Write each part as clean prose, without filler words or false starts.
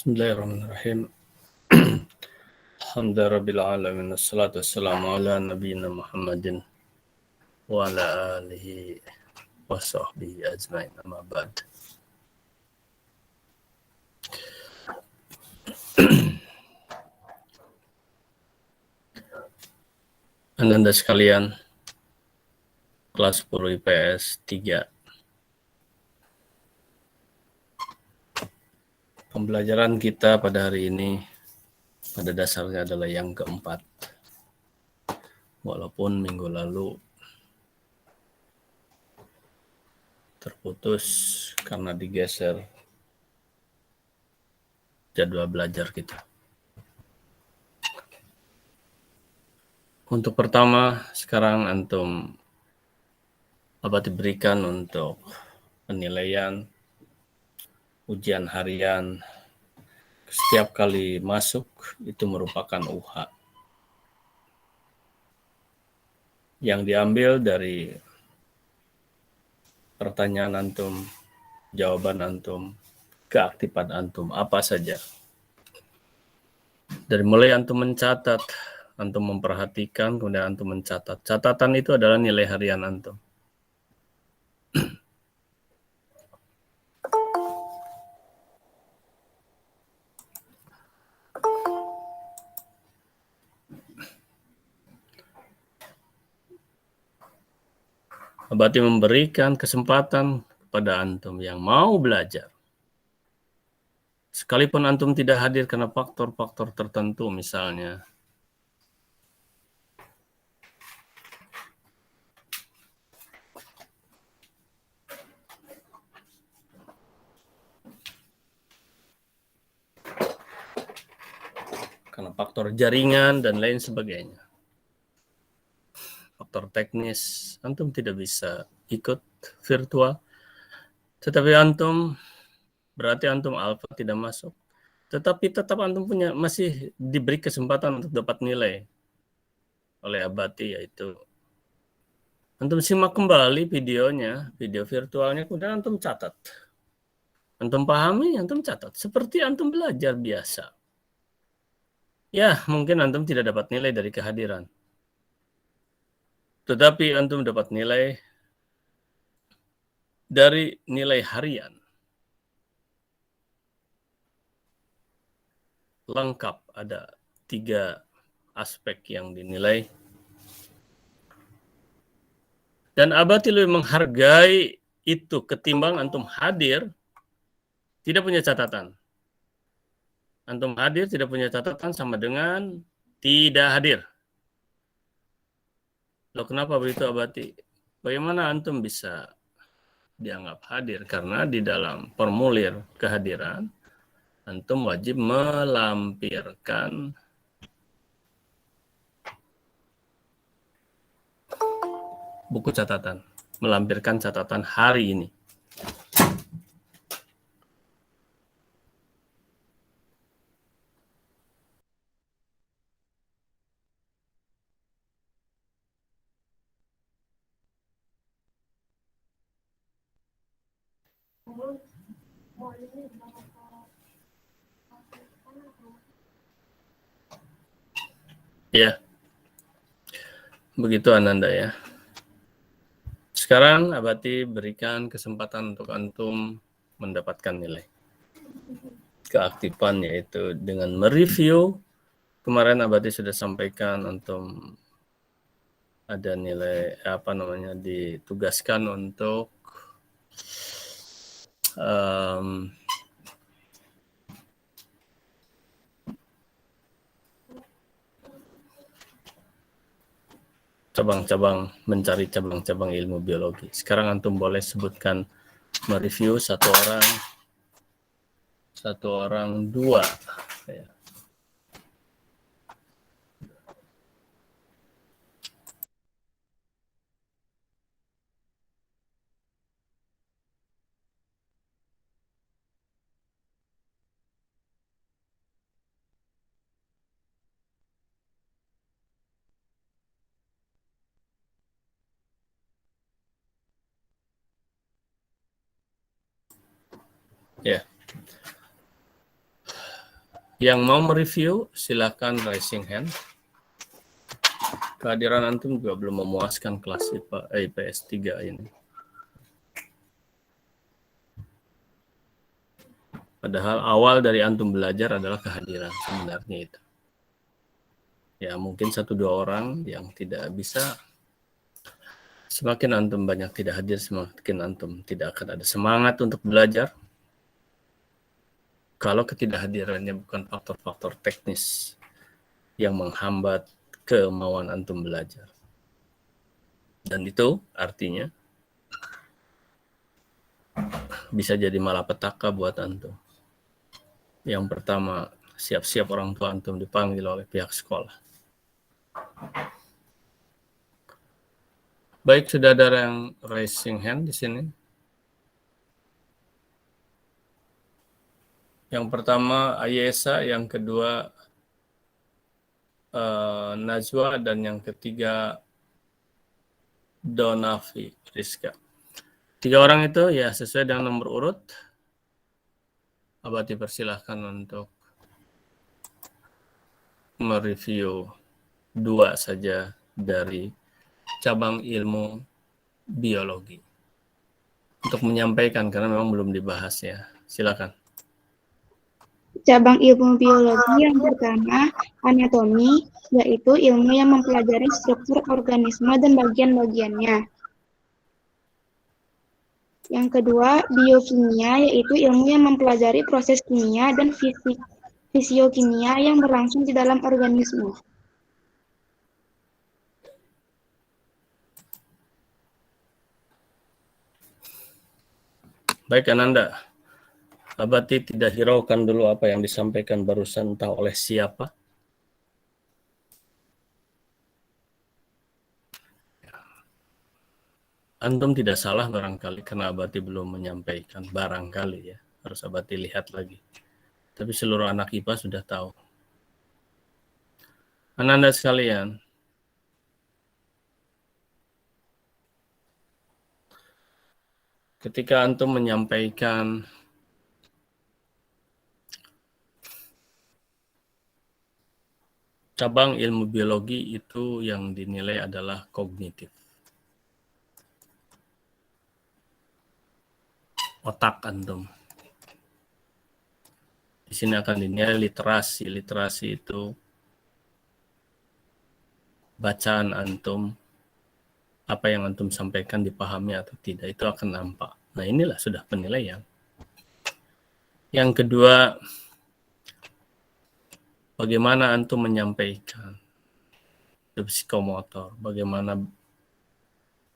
Bismillahirrahmanirrahim. Alhamdulillahirabbil alamin wassalatu wassalamu ala nabiyyina Muhammadin wa ala alihi wa sahbihi ajmain, amma ba'd. Anda sekalian, kelas 10 IPS 3. Pembelajaran kita pada hari ini pada dasarnya adalah yang keempat. Walaupun minggu lalu terputus karena digeser jadwal belajar kita. Untuk pertama, sekarang antum diberikan untuk penilaian ujian harian. Setiap kali masuk itu merupakan UH yang diambil dari pertanyaan antum, jawaban antum, keaktifan antum, apa saja. Dari mulai antum mencatat, antum memperhatikan, kemudian antum mencatat. Catatan itu adalah nilai harian antum. Berarti memberikan kesempatan kepada antum yang mau belajar. Sekalipun antum tidak hadir karena faktor-faktor tertentu, misalnya karena faktor jaringan dan lain sebagainya, faktor teknis, antum tidak bisa ikut virtual, tetapi berarti antum alfa tidak masuk, tetapi tetap antum masih diberi kesempatan untuk dapat nilai oleh Abati, yaitu antum simak kembali videonya, video virtualnya, kemudian antum catat, antum pahami, antum catat, seperti antum belajar biasa. Ya, mungkin antum tidak dapat nilai dari kehadiran, tetapi antum dapat nilai dari nilai harian. Lengkap, ada 3 aspek yang dinilai. Dan Abati lebih menghargai itu ketimbang antum hadir, tidak punya catatan. Antum hadir, tidak punya catatan sama dengan tidak hadir. Loh, kenapa begitu Abati? Bagaimana antum bisa dianggap hadir? Karena di dalam formulir kehadiran, antum wajib melampirkan buku catatan, melampirkan catatan hari ini. Ya, begitu Ananda ya. Sekarang Abati berikan kesempatan untuk antum mendapatkan nilai keaktifan, yaitu dengan mereview. Kemarin Abati sudah sampaikan antum ada nilai ditugaskan untuk mencari cabang-cabang ilmu biologi. Sekarang antum boleh sebutkan, mereview satu orang 2. Ya. Ya. Yang mau mereview, silakan raising hand. Kehadiran antum juga belum memuaskan kelas IPS 3 ini. Padahal awal dari antum belajar adalah kehadiran sebenarnya itu. Ya mungkin 1-2 orang yang tidak bisa. Semakin antum banyak tidak hadir, semakin antum tidak akan ada semangat untuk belajar. Kalau ketidakhadirannya bukan faktor-faktor teknis yang menghambat kemauan antum belajar. Dan itu artinya bisa jadi malapetaka buat antum. Yang pertama, siap-siap orang tua antum dipanggil oleh pihak sekolah. Baik, sudah ada yang raising hand di sini. Yang pertama Ayesa, yang kedua Najwa, dan yang ketiga Donavi Rizka. 3 orang itu ya sesuai dengan nomor urut. Abah dipersilahkan untuk mereview 2 saja dari cabang ilmu biologi. Untuk menyampaikan karena memang belum dibahas ya. Silakan. Cabang ilmu biologi yang pertama, anatomi, yaitu ilmu yang mempelajari struktur organisme dan bagian-bagiannya. Yang kedua, biokimia, yaitu ilmu yang mempelajari proses kimia dan fisiokimia yang berlangsung di dalam organisme. Baik Ananda, Abati tidak hiraukan dulu apa yang disampaikan barusan entah oleh siapa. Antum tidak salah barangkali karena Abati belum menyampaikan barangkali ya. Harus Abati lihat lagi. Tapi seluruh anak IPA sudah tahu. Ananda sekalian, ketika antum menyampaikan cabang ilmu biologi itu yang dinilai adalah kognitif. Otak antum. Di sini akan dinilai literasi. Literasi itu bacaan antum, apa yang antum sampaikan dipahami atau tidak, itu akan nampak. Nah inilah sudah penilaian. Yang kedua, bagaimana antum menyampaikan psikomotor, bagaimana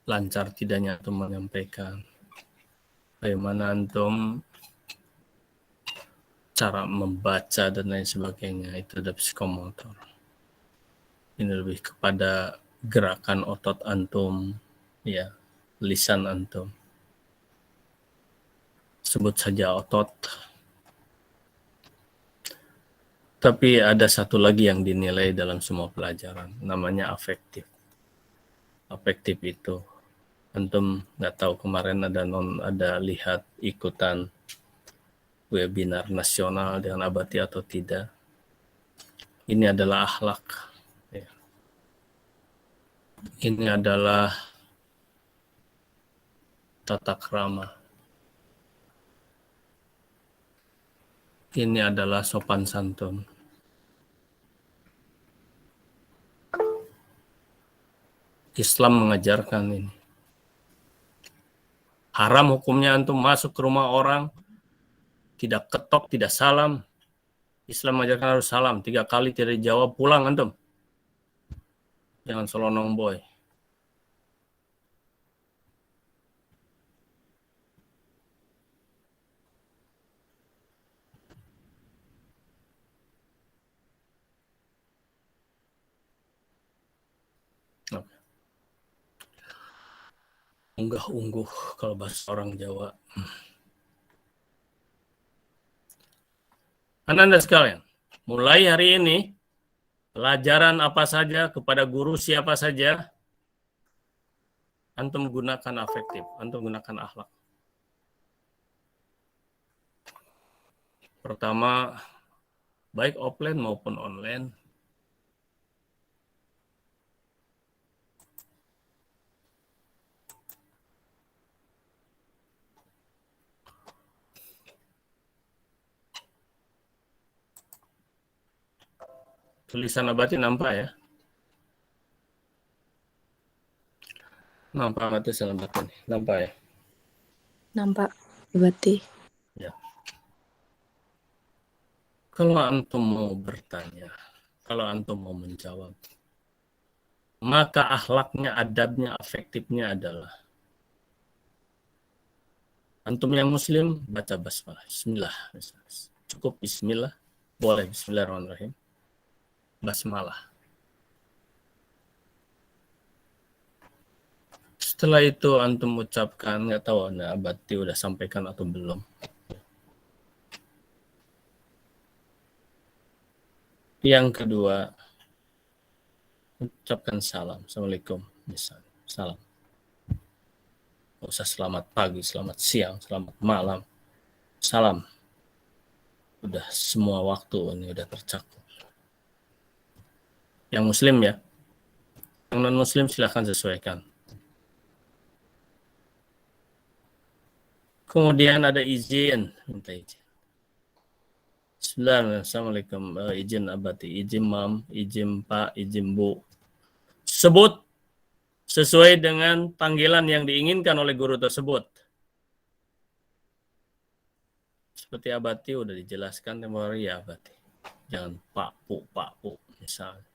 lancar tidaknya antum menyampaikan, bagaimana antum cara membaca dan lain sebagainya, itu ada psikomotor. Ini lebih kepada gerakan otot antum, ya, lisan antum. Sebut saja otot. Tapi ada satu lagi yang dinilai dalam semua pelajaran, namanya afektif. Afektif itu, antum nggak tahu kemarin ada lihat ikutan webinar nasional dengan Abati atau tidak. Ini adalah akhlak. Ya. Ini adalah tata krama. Ini adalah sopan santun. Islam mengajarkan ini. Haram hukumnya antum masuk ke rumah orang, tidak ketok, tidak salam. Islam mengajarkan harus salam. 3 kali tidak dijawab, pulang antum. Jangan selonong boy. Unggah-ungguh kalau bahasa orang Jawa. Anda sekalian, mulai hari ini, pelajaran apa saja kepada guru siapa saja, antum gunakan afektif, antum gunakan akhlak. Pertama, baik offline maupun online. Tulisan Abati nampak ya? Nampak nggak tulisan Abati nih? Nampak ya? Nampak, Abati. Ya. Kalau antum mau bertanya, kalau antum mau menjawab, maka akhlaknya, adabnya, afektifnya adalah antum yang muslim baca basmalah, bismillah. Cukup bismillah, boleh bismillahirrahmanirrahim. Basmalah. Setelah itu antum ucapkan, nggak tahu Abati udah sampaikan atau belum. Yang kedua, ucapkan salam. Assalamualaikum. Misalnya, salam. Nggak usah selamat pagi, selamat siang, selamat malam. Salam. Udah semua waktu ini udah tercakup. Yang muslim ya. Yang non muslim silahkan sesuaikan. Kemudian ada izin, minta izin. Bismillahirrahmanirrahim. Assalamualaikum. Izin Abati, izin Mam, izin Pak, izin Bu. Sebut sesuai dengan panggilan yang diinginkan oleh guru tersebut. Seperti Abati udah dijelaskan tempoh hari ya Abati. Jangan Pak Bu, misalnya.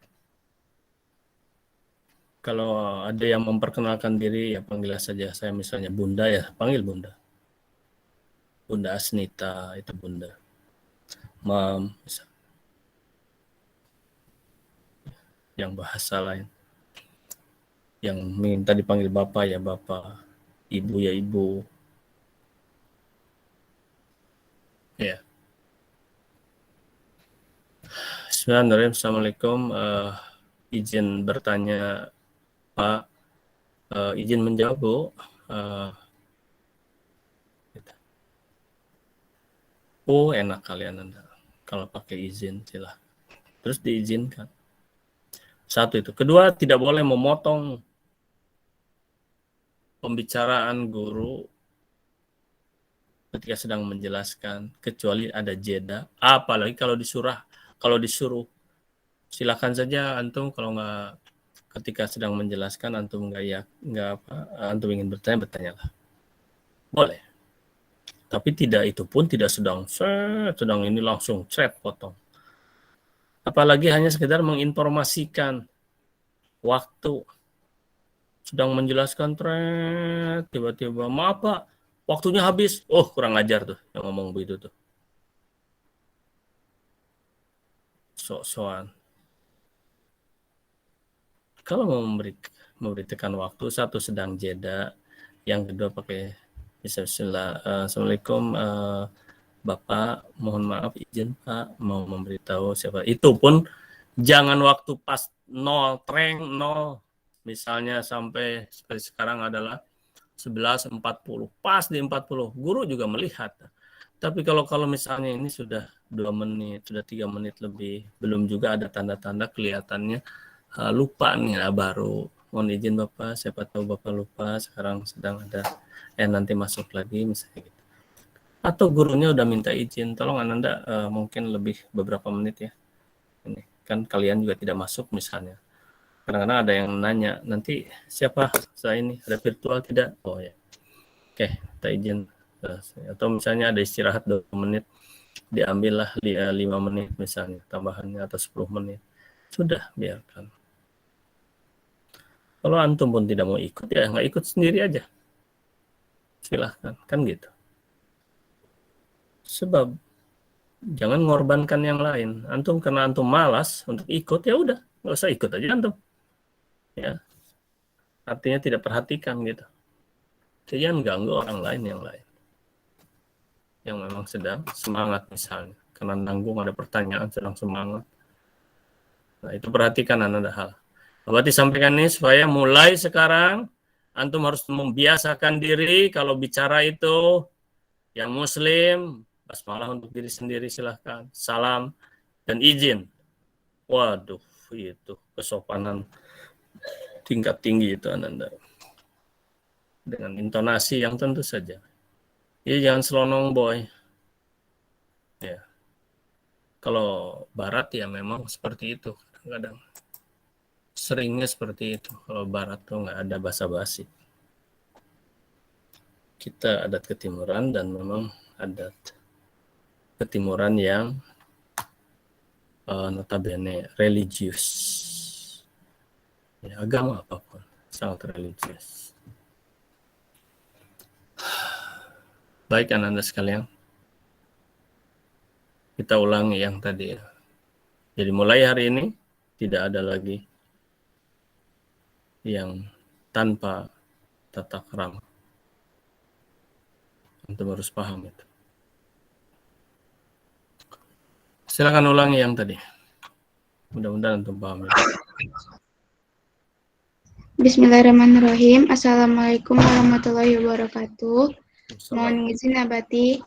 Kalau ada yang memperkenalkan diri, ya panggil saja saya misalnya Bunda ya, panggil Bunda. Bunda Asnita, itu Bunda. Mam, misalnya. Yang bahasa lain. Yang minta dipanggil Bapak ya Bapak, Ibu ya Ibu. Ya. Bismillahirrahmanirrahim. Assalamualaikum. Izin bertanya Pak, izin menjawab Bu. Oh enak kalian Anda. Kalau pakai izin silahkan. Terus diizinkan. Satu itu. Kedua, tidak boleh memotong pembicaraan guru ketika sedang menjelaskan, kecuali ada jeda. Apalagi kalau disuruh, silakan saja antum kalau nggak ketika sedang menjelaskan antum antum ingin bertanyalah. Boleh. Tapi itu pun tidak sedang ini langsung potong. Apalagi hanya sekedar menginformasikan waktu sedang menjelaskan tiba-tiba maaf Pak, waktunya habis. Oh, kurang ajar tuh yang ngomong begitu tuh. Sok-sokan. Kalau mau memberikan waktu, satu sedang jeda, yang kedua pakai bismillah. Assalamualaikum Bapak, mohon maaf izin Pak mau memberitahu siapa. Itu pun jangan waktu pas 0, misalnya sampai seperti sekarang adalah 11.40, pas di 40, guru juga melihat. Tapi kalau misalnya ini sudah 2 menit, sudah 3 menit lebih, belum juga ada tanda-tanda kelihatannya lupa nih, baru mohon izin Bapak, siapa tahu Bapak lupa, sekarang sedang ada nanti masuk lagi misalnya gitu. Atau gurunya udah minta izin, tolong Anda mungkin lebih beberapa menit ya. Ini kan kalian juga tidak masuk misalnya. Kadang-kadang ada yang nanya, nanti siapa saya ini, ada virtual tidak? Oh ya. Oke, kita izin. Atau misalnya ada istirahat 2 menit, diambillah 5 menit misalnya, tambahannya atau 10 menit. Sudah, biarkan. Kalau antum pun tidak mau ikut, ya nggak ikut sendiri aja. Silahkan, kan gitu. Sebab jangan mengorbankan yang lain. Antum karena antum malas untuk ikut, ya udah, nggak usah ikut aja antum. Ya, artinya tidak perhatikan gitu. Jangan ganggu orang lain yang memang sedang semangat misalnya. Karena nanggung ada pertanyaan sedang semangat. Nah itu perhatikan ada hal. Berarti sampaikan ini supaya mulai sekarang antum harus membiasakan diri kalau bicara itu yang muslim, basmalah untuk diri sendiri silahkan. Salam dan izin. Waduh, itu kesopanan tingkat tinggi itu Ananda. Dengan intonasi yang tentu saja. Ya jangan selonong boy. Ya. Kalau barat ya memang seperti itu kadang-kadang. Seringnya seperti itu. Kalau barat tuh nggak ada basa-basi. Kita adat ketimuran dan memang adat ketimuran yang notabene religius. Ya, agama apapun sangat religius. Baik Anda sekalian, kita ulangi yang tadi ya. Jadi mulai hari ini tidak ada lagi yang tanpa tata krama. Antum harus paham itu. Silakan ulangi yang tadi. Mudah-mudahan antum paham itu. Bismillahirrahmanirrahim. Assalamualaikum warahmatullahi wabarakatuh. Mohon izin Abati,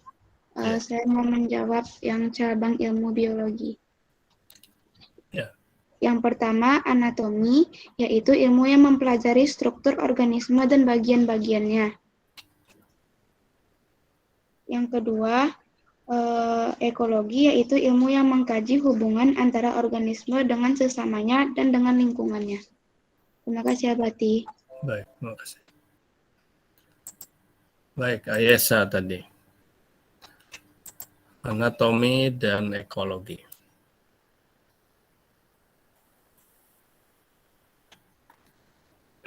saya mau menjawab yang cabang ilmu biologi. Ya. Yang pertama, anatomi, yaitu ilmu yang mempelajari struktur organisme dan bagian-bagiannya. Yang kedua, ekologi, yaitu ilmu yang mengkaji hubungan antara organisme dengan sesamanya dan dengan lingkungannya. Terima kasih, Abati. Baik, terima kasih. Baik, Ayesa tadi. Anatomi dan ekologi.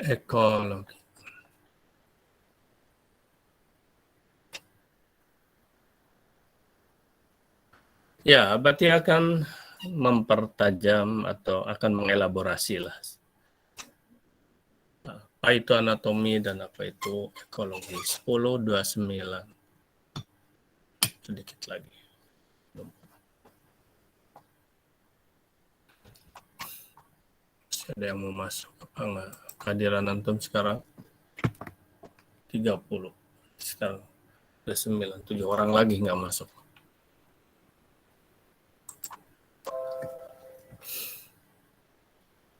Ekologi. Ya, berarti akan mempertajam atau akan mengelaborasi lah. Apa itu anatomi dan apa itu ekologi. 10.29. Sedikit lagi. Ada yang mau masuk apa enggak? Kehadiran antum sekarang 30. Sekarang udah 9. 7 orang lagi nggak masuk.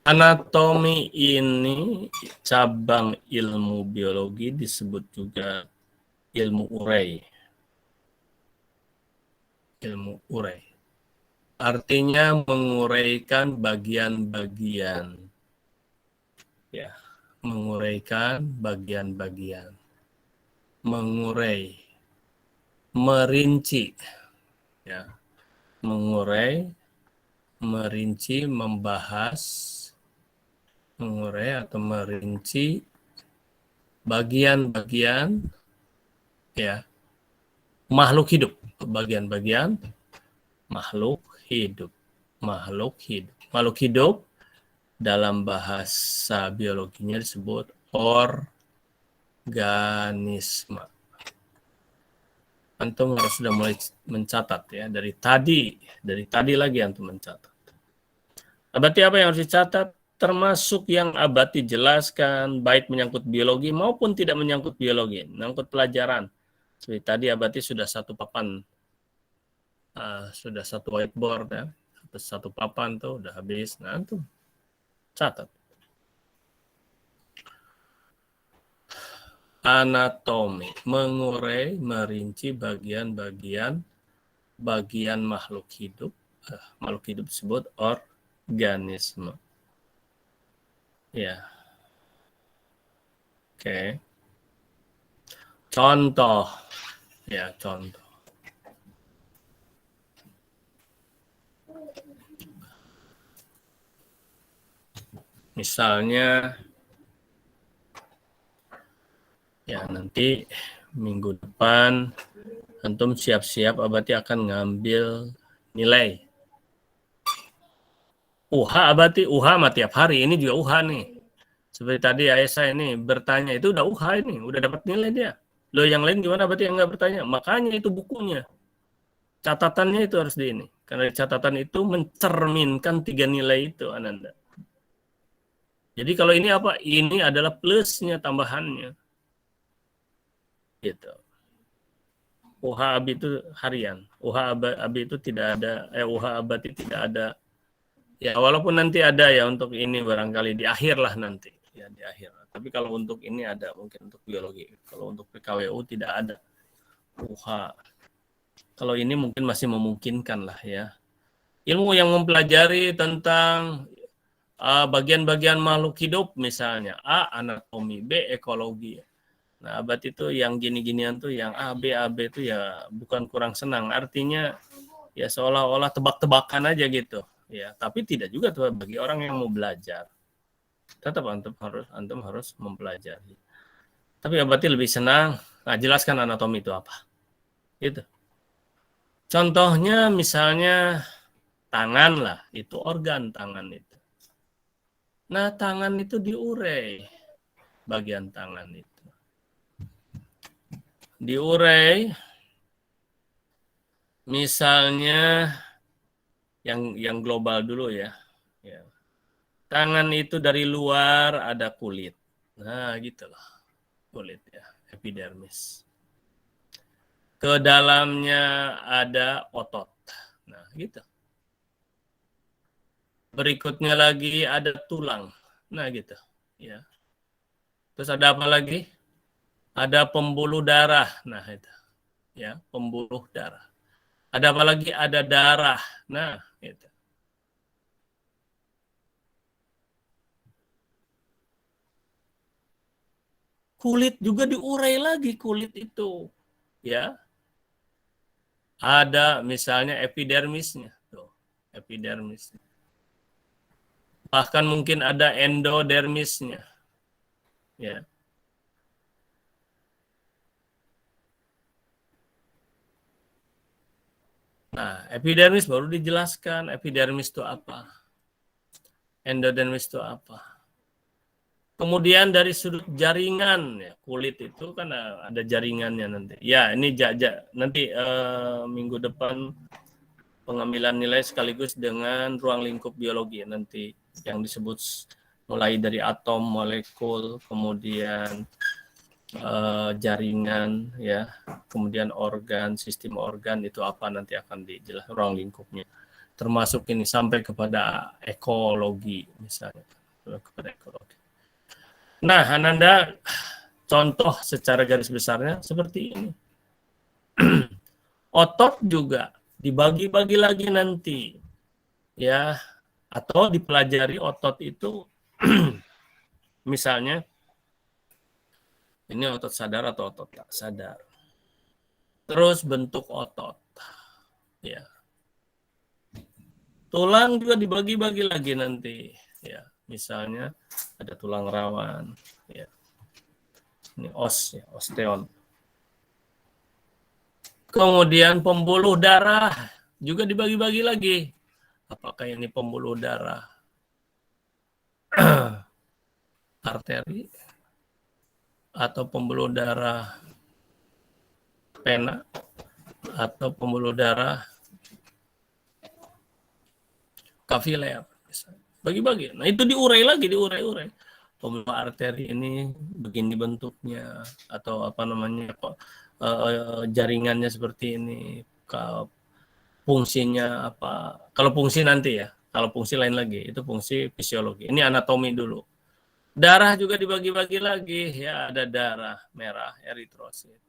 Anatomi ini cabang ilmu biologi disebut juga ilmu urai. Ilmu urai. Artinya menguraikan bagian-bagian. Ya, menguraikan bagian-bagian. Mengurai. Merinci. Ya. Mengurai, merinci, membahas, mengurai atau merinci bagian-bagian ya makhluk hidup, bagian-bagian makhluk hidup. Makhluk hidup dalam bahasa biologinya disebut organisme. Antum harus sudah mulai mencatat ya dari tadi lagi antum mencatat. Berarti apa yang harus dicatat? Termasuk yang Abati jelaskan, baik menyangkut biologi maupun tidak menyangkut biologi, menyangkut pelajaran. Seperti tadi Abati sudah satu papan, sudah satu whiteboard ya, satu papan tuh udah habis. Nah, tuh catat. Anatomi, mengurai, merinci bagian-bagian makhluk hidup. Makhluk hidup disebut organisme. Ya. Oke. Contoh. Ya, contoh. Misalnya ya nanti minggu depan antum siap-siap Abati akan ngambil nilai. Abati mah tiap hari, ini juga nih. Seperti tadi Aisyah ini bertanya, itu udah ini, udah dapat nilai dia. Loh yang lain gimana Abati yang nggak bertanya? Makanya itu bukunya. Catatannya itu harus di ini. Karena catatan itu mencerminkan 3 nilai itu, Ananda. Jadi kalau ini apa? Ini adalah plusnya, tambahannya. Gitu. UH ABI itu harian. UH ABI itu tidak ada, UH abadi tidak ada. Ya, walaupun nanti ada ya untuk ini barangkali di akhir lah nanti. Ya, di akhir. Tapi kalau untuk ini ada, mungkin untuk biologi. Kalau untuk PKWU tidak ada UH. Kalau ini mungkin masih memungkinkan lah ya. Ilmu yang mempelajari tentang bagian-bagian makhluk hidup misalnya. A, anatomi. B, ekologi. Nah, abad itu yang gini-ginian tuh, yang A, B itu ya bukan kurang senang. Artinya ya seolah-olah tebak-tebakan aja gitu. Ya, tapi tidak juga tuh bagi orang yang mau belajar. Tetap antum harus mempelajari. Tapi abad lebih senang, nah, jelaskan anatomi itu apa. Gitu. Contohnya misalnya tangan lah, itu organ tangan itu. Nah, tangan itu diurai bagian tangan itu. Diurai misalnya yang global dulu ya. Ya. Tangan itu dari luar ada kulit. Nah, gitulah. Kulit ya, epidermis. Ke dalamnya ada otot. Nah, gitu. Berikutnya lagi ada tulang. Nah, gitu. Ya. Terus ada apa lagi? Ada pembuluh darah. Nah, itu. Ya, pembuluh darah. Ada apa lagi? Ada darah. Nah, itu. Kulit juga diurai lagi kulit itu. Ya. Ada misalnya epidermisnya. Tuh, epidermisnya. Bahkan mungkin ada endodermisnya. Ya. Nah, epidermis baru dijelaskan. Epidermis itu apa? Endodermis itu apa? Kemudian dari sudut jaringan, ya, kulit itu kan ada jaringannya nanti. Ya, ini nanti minggu depan pengambilan nilai sekaligus dengan ruang lingkup biologi nanti yang disebut mulai dari atom, molekul, kemudian jaringan, ya, kemudian organ, sistem organ itu apa nanti akan dijelaskan ruang lingkupnya. Termasuk ini sampai kepada ekologi misalnya, kepada ekologi. Nah, Ananda, contoh secara garis besarnya seperti ini. Otot juga dibagi-bagi lagi nanti, ya, atau dipelajari otot itu, misalnya ini otot sadar atau otot tak sadar. Terus bentuk otot, ya. Tulang juga dibagi-bagi lagi nanti, ya. Misalnya ada tulang rawan, ya. Ini os, ya, osteon. Kemudian pembuluh darah juga dibagi-bagi lagi. Apakah ini pembuluh darah arteri atau pembuluh darah pena atau pembuluh darah kapiler? Bagi-bagi. Nah, itu diurai lagi, diurai. Pembuluh arteri ini begini bentuknya, atau apa namanya, jaringannya seperti ini, fungsinya apa. Kalau fungsi nanti ya, kalau fungsi lain lagi, itu fungsi fisiologi. Ini anatomi dulu. Darah juga dibagi-bagi lagi, ya, ada darah merah, eritrosit.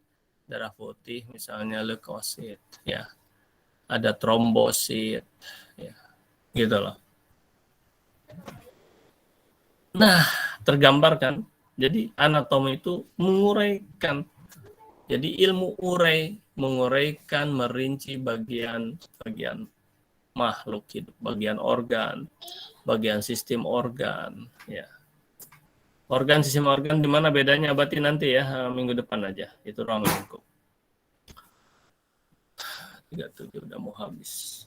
Darah putih misalnya leukosit, ya. Ada trombosit, ya. Gitu loh. Nah, tergambarkan. Jadi anatomi itu menguraikan. Jadi ilmu urai menguraikan, merinci bagian makhluk hidup, bagian organ, bagian sistem organ, ya. Organ, sistem organ, di mana bedanya berarti nanti ya, minggu depan aja. Itu ruang lingkup. 37 udah mau habis.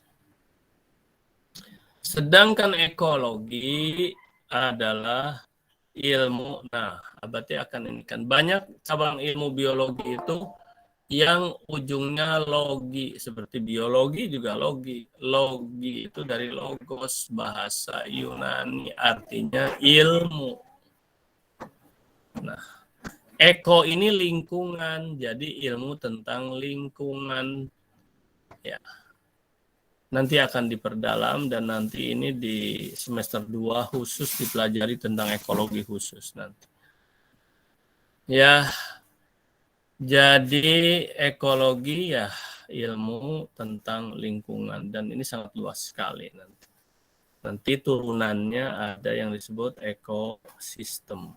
Sedangkan ekologi adalah ilmu, nah, berarti akan ini kan banyak cabang ilmu biologi itu yang ujungnya logi, seperti biologi juga logi. Logi itu dari logos, bahasa Yunani, artinya ilmu. Nah, Eko ini lingkungan, jadi ilmu tentang lingkungan. Ya. Nanti akan diperdalam dan nanti ini di semester 2 khusus dipelajari tentang ekologi khusus nanti. Ya, jadi ekologi ya ilmu tentang lingkungan dan ini sangat luas sekali nanti. Nanti turunannya ada yang disebut ekosistem.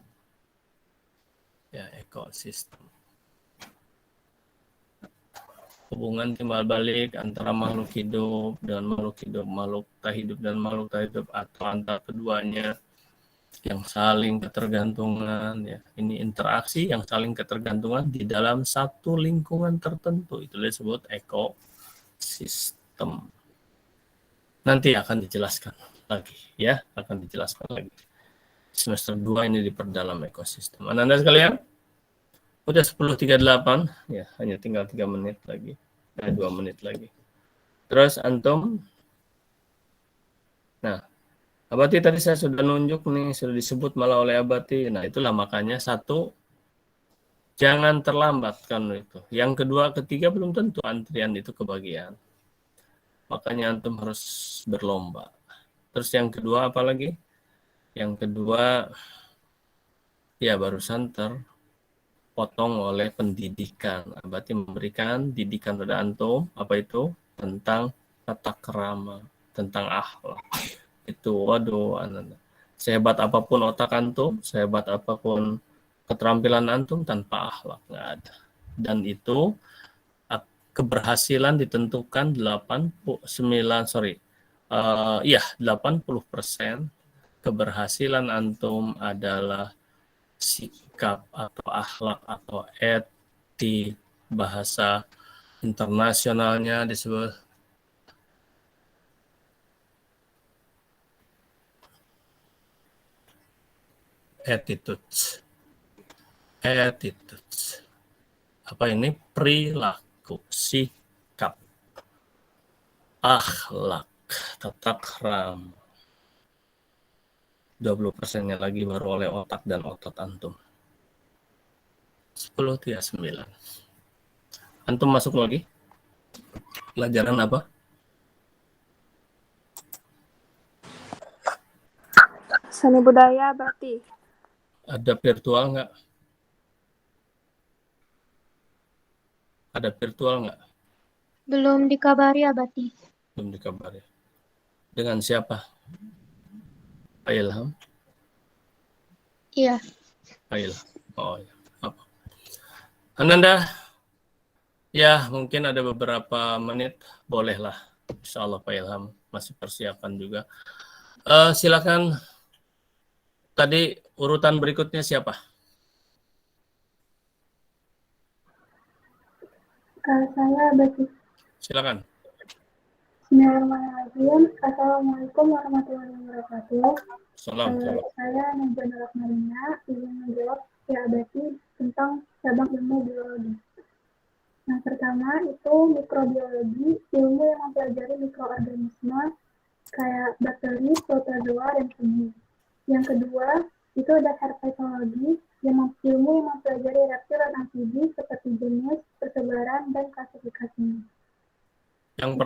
Ya, ekosistem. Hubungan timbal balik antara makhluk hidup dan makhluk tak hidup dan makhluk tak hidup atau antara keduanya yang saling ketergantungan ya. Ini interaksi yang saling ketergantungan di dalam satu lingkungan tertentu itu disebut ekosistem. Nanti akan dijelaskan lagi ya, akan dijelaskan lagi. Semester 2 ini diperdalam ekosistem. Anda sekalian? Udah 10.38 ya, hanya tinggal 3 menit lagi. 2 menit lagi. Terus antum. Nah, Abati tadi saya sudah nunjuk nih, sudah disebut malah oleh Abati. Nah, itulah makanya satu, jangan terlambat kan itu. Yang kedua, ketiga belum tentu antrian itu kebagian. Makanya antum harus berlomba. Terus yang kedua apa lagi? Yang kedua, ya barusan terpotong oleh pendidikan. Berarti memberikan didikan pada antum, apa itu? Tentang tata krama, tentang akhlak. Itu, waduh, sehebat apapun otak antum, sehebat apapun keterampilan antum, tanpa akhlak nggak ada. Dan itu keberhasilan ditentukan 80% keberhasilan antum adalah sikap atau akhlak atau etik, bahasa internasionalnya disebut attitudes. Apa ini? Perilaku, sikap, akhlak, tata krama. 20%-nya lagi baru oleh otak dan otot antum. 10.9. Antum masuk lagi? Pelajaran apa? Seni budaya berarti. Ada virtual nggak? Ada virtual nggak? Belum dikabari Abati. Belum dikabari. Dengan siapa? Pak Ilham? Iya. Pak Ilham. Oh ya. Apa? Ananda, ya mungkin ada beberapa menit. Bolehlah. Insya Allah Pak Ilham masih persiapan juga. Silakan. Tadi urutan berikutnya siapa? Saya Abati. Silakan. Bismillahirrahmanirrahim. Assalamualaikum warahmatullahi wabarakatuh. Salam. Saya Najwa Nurul Marina ingin menjawab ya Abati tentang cabang ilmu biologi. Yang pertama itu mikrobiologi, ilmu yang mempelajari mikroorganisme kayak bakteri, protozoa, dan fungi. Yang kedua itu ada herpetologi, ilmu yang mempelajari reptil dan amfibi seperti jenis, persebaran, dan klasifikasinya. Yang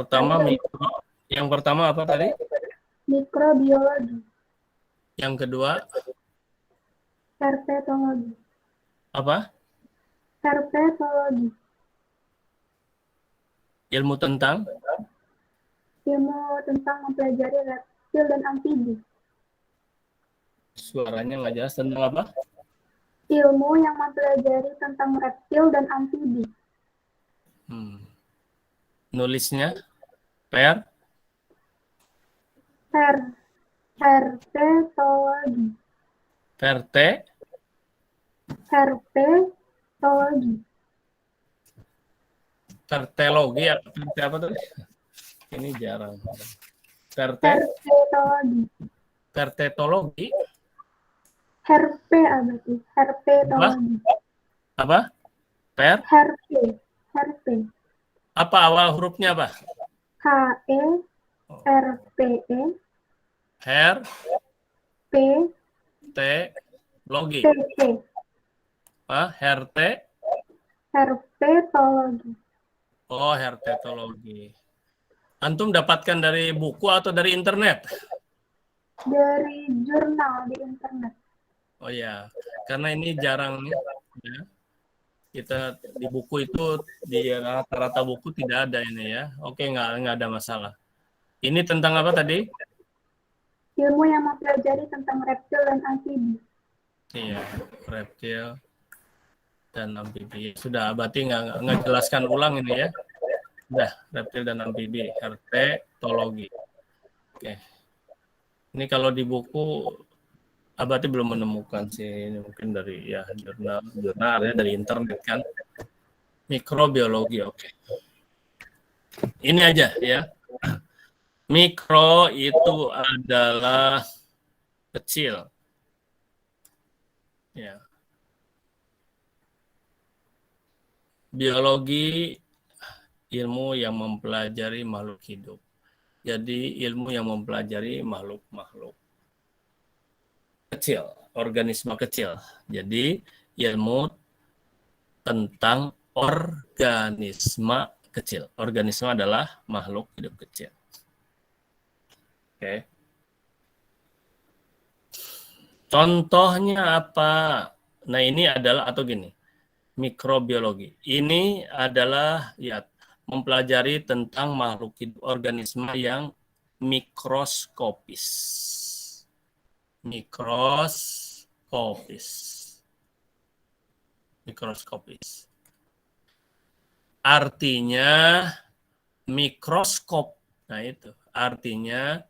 pertama apa tadi? Mikrobiologi. Yang kedua? Herpetologi. Apa? Herpetologi. Ilmu tentang mempelajari reptil dan amfibi. Suaranya nggak jelas. Tentang apa? Ilmu yang mempelajari tentang reptil dan amfibi. Nulisnya? Herpetologi. Herpetologi. Herpetologi apa tuh? Ini jarang. Herpetologi. Herpetologi. Herpetologi. Apa? Herpe. Apa awal hurufnya apa? HERPE. Herpetologi. PT. Herte? Herpetologi. Oh, herpetologi. Antum dapatkan dari buku atau dari internet? Dari jurnal di internet. Oh ya, karena ini jarang nih. Ya. Kita di buku itu di rata-rata buku tidak ada ini ya. Oke, nggak ada masalah. Ini tentang apa tadi? Ilmu yang mempelajari tentang reptil dan amfibi. Iya, reptil dan amfibi. Sudah, berarti nggak jelaskan ulang ini ya. Sudah, reptil dan amfibi, herpetologi. Oke. Ini kalau di buku Abati belum menemukan sih, ini mungkin dari ya jurnal ya, dari internet kan. Mikrobiologi, oke. Ini aja ya. Mikro itu adalah kecil. Ya. Biologi ilmu yang mempelajari makhluk hidup. Jadi ilmu yang mempelajari makhluk-makhluk kecil, organisme kecil. Jadi ilmu tentang organisme kecil. Organisme adalah makhluk hidup kecil. Oke. Contohnya apa? Nah, ini adalah atau gini. Mikrobiologi. Ini adalah ya mempelajari tentang makhluk hidup organisme yang mikroskopis. Mikroskopis. Artinya mikroskop. Nah, itu artinya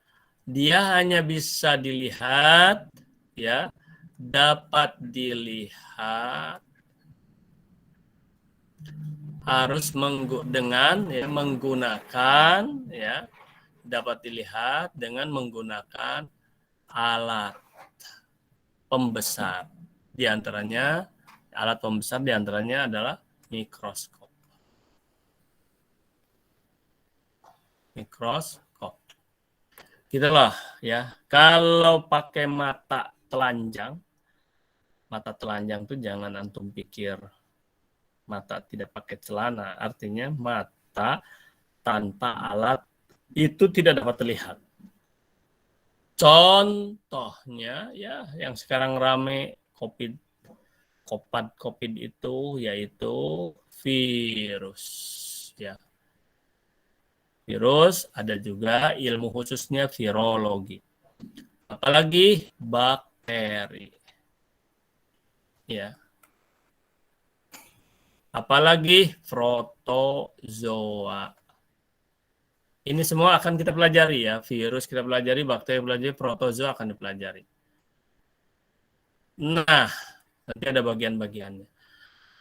dia hanya bisa dilihat ya, dapat dilihat harus menggunakan ya, dapat dilihat dengan menggunakan alat pembesar. Di antaranya alat pembesar di antaranya adalah mikroskop. Mikroskop. Gitulah ya. Kalau pakai mata telanjang tuh jangan antum pikir mata tidak pakai celana, artinya mata tanpa alat itu tidak dapat terlihat. Contohnya ya yang sekarang rame COVID itu yaitu virus ya. Virus, ada juga ilmu khususnya virologi. Apalagi bakteri. Ya. Apalagi protozoa. Ini semua akan kita pelajari ya. Virus kita pelajari, bakteri pelajari, protozoa akan dipelajari. Nah, nanti ada bagian-bagiannya.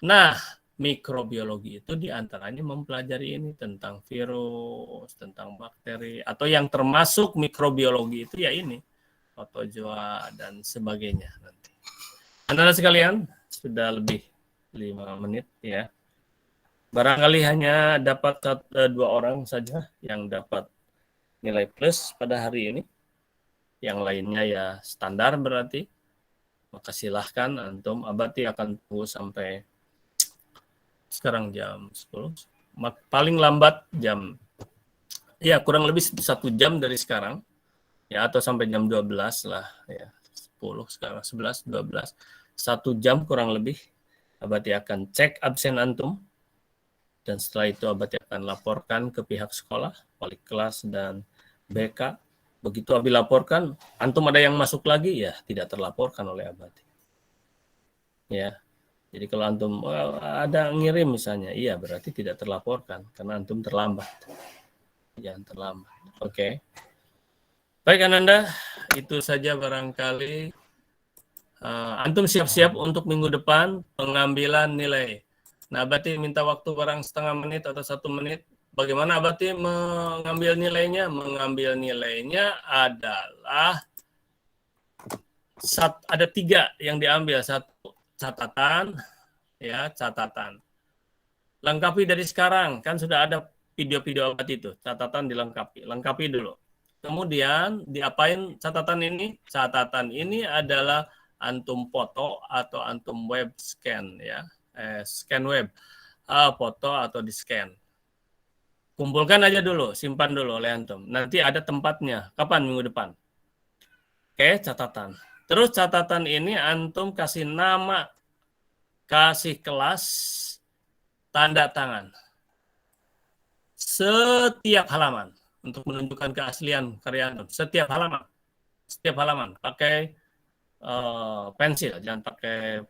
Nah, mikrobiologi itu diantaranya mempelajari ini tentang virus, tentang bakteri, atau yang termasuk mikrobiologi itu ya ini, protozoa dan sebagainya nanti. Anak-anak sekalian, sudah lebih 5 menit ya. Barangkali hanya dapat 2 orang saja yang dapat nilai plus pada hari ini. Yang lainnya ya standar berarti. Maka silahkan antum, Abati akan tunggu sampai sekarang jam 10. Paling lambat jam, ya kurang lebih 1 jam dari sekarang. Ya atau sampai jam 12 lah ya. 10 sekarang, 11, 12. 1 jam kurang lebih. Abati akan cek absen antum. Dan setelah itu Abati akan laporkan ke pihak sekolah, wali kelas dan BK. Begitu Abi laporkan, antum ada yang masuk lagi, ya tidak terlaporkan oleh Abati. Ya, jadi kalau antum ada ngirim misalnya, iya berarti tidak terlaporkan karena antum terlambat. Jangan terlambat. Oke. Baik Ananda, itu saja barangkali. Antum siap-siap untuk minggu depan pengambilan nilai. Nah, Abati minta waktu barang setengah menit atau 1 menit. Bagaimana Abati mengambil nilainya? Mengambil nilainya adalah ada 3 yang diambil. 1 catatan, ya catatan. Lengkapi dari sekarang, kan sudah ada video-video Abati itu. Catatan lengkapi dulu. Kemudian diapain catatan ini? Catatan ini adalah antum foto atau antum web scan ya, scan web, foto atau di scan. Kumpulkan aja dulu, simpan dulu oleh antum. Nanti ada tempatnya. Kapan? Minggu depan. Oke, catatan. Terus catatan ini antum kasih nama, kasih kelas, tanda tangan. Setiap halaman untuk menunjukkan keaslian karya antum. Setiap halaman pakai pensil, jangan pakai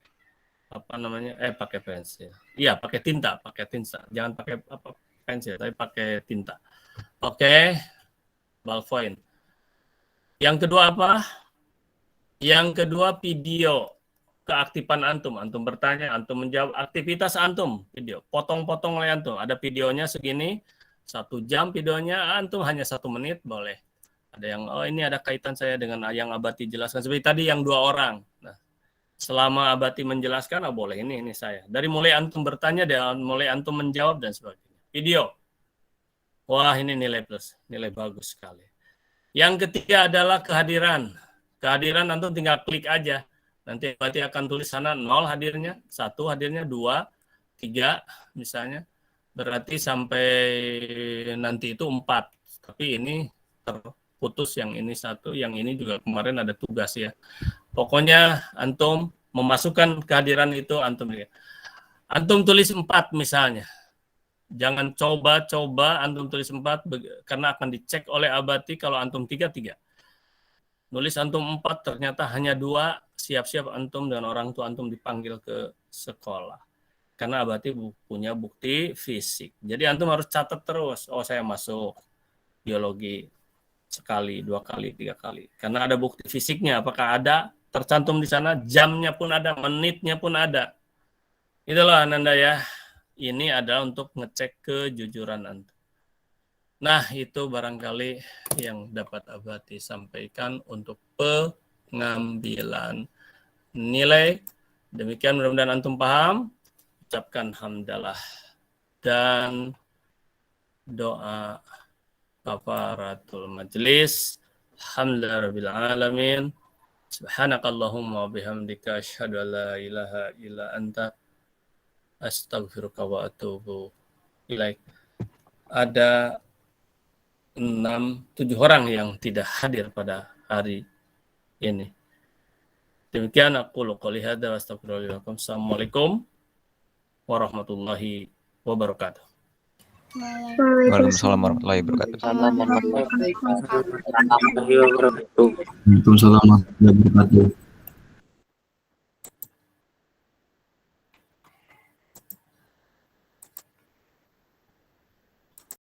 pakai pensil. Iya, pakai tinta. Jangan pakai pensil, tapi pakai tinta. Oke, ballpoint. Yang kedua apa? Yang kedua video. Keaktifan antum. Antum bertanya, antum menjawab, aktivitas antum, video. Potong-potong oleh antum. Ada videonya segini, 1 jam videonya, antum hanya 1 menit, boleh. Ada yang, ini ada kaitan saya dengan yang Abati jelaskan. Seperti tadi yang 2 orang. Nah, selama Abati menjelaskan, boleh, ini saya. Dari mulai antum bertanya, dan mulai antum menjawab, dan sebagainya. Video. Wah, ini nilai plus. Nilai bagus sekali. Yang ketiga adalah kehadiran. Kehadiran antum tinggal klik aja. Nanti Abati akan tulis sana 0 hadirnya, 1 hadirnya, 2, 3 misalnya. Berarti sampai nanti itu 4. Tapi ini terputus, yang ini 1, yang ini juga kemarin ada tugas ya. Pokoknya antum memasukkan kehadiran itu antum tulis 4 misalnya. Jangan coba-coba antum tulis 4 karena akan dicek oleh Abati kalau antum 3. Nulis antum 4 ternyata hanya 2, siap-siap antum dan orang tua antum dipanggil ke sekolah. Karena Abati punya bukti fisik. Jadi antum harus catat terus. Oh, saya masuk biologi sekali, 2 kali, 3 kali. Karena ada bukti fisiknya. Apakah ada? Tercantum di sana. Jamnya pun ada, menitnya pun ada. Itulah Ananda ya. Ini adalah untuk ngecek kejujuran antum. Nah, itu barangkali yang dapat Abati sampaikan untuk pengambilan nilai. Demikian mudah-mudahan antum paham. Ucapkan hamdalah dan doa kafaratul majlis. Alhamdulillahirabbil alamin. Subhanakallahumma wa bihamdika asyhadu an la ilaha illa anta astaghfiruka wa atubu ilaik. Ada 7 orang yang tidak hadir pada hari ini. Demikian aku qouli hadza wa astaghfirullahi wa lakum. Assalamualaikum warahmatullahi wabarakatuh. Waalaikumsalam warahmatullahi wabarakatuh. Waalaikumsalam warahmatullahi wabarakatuh.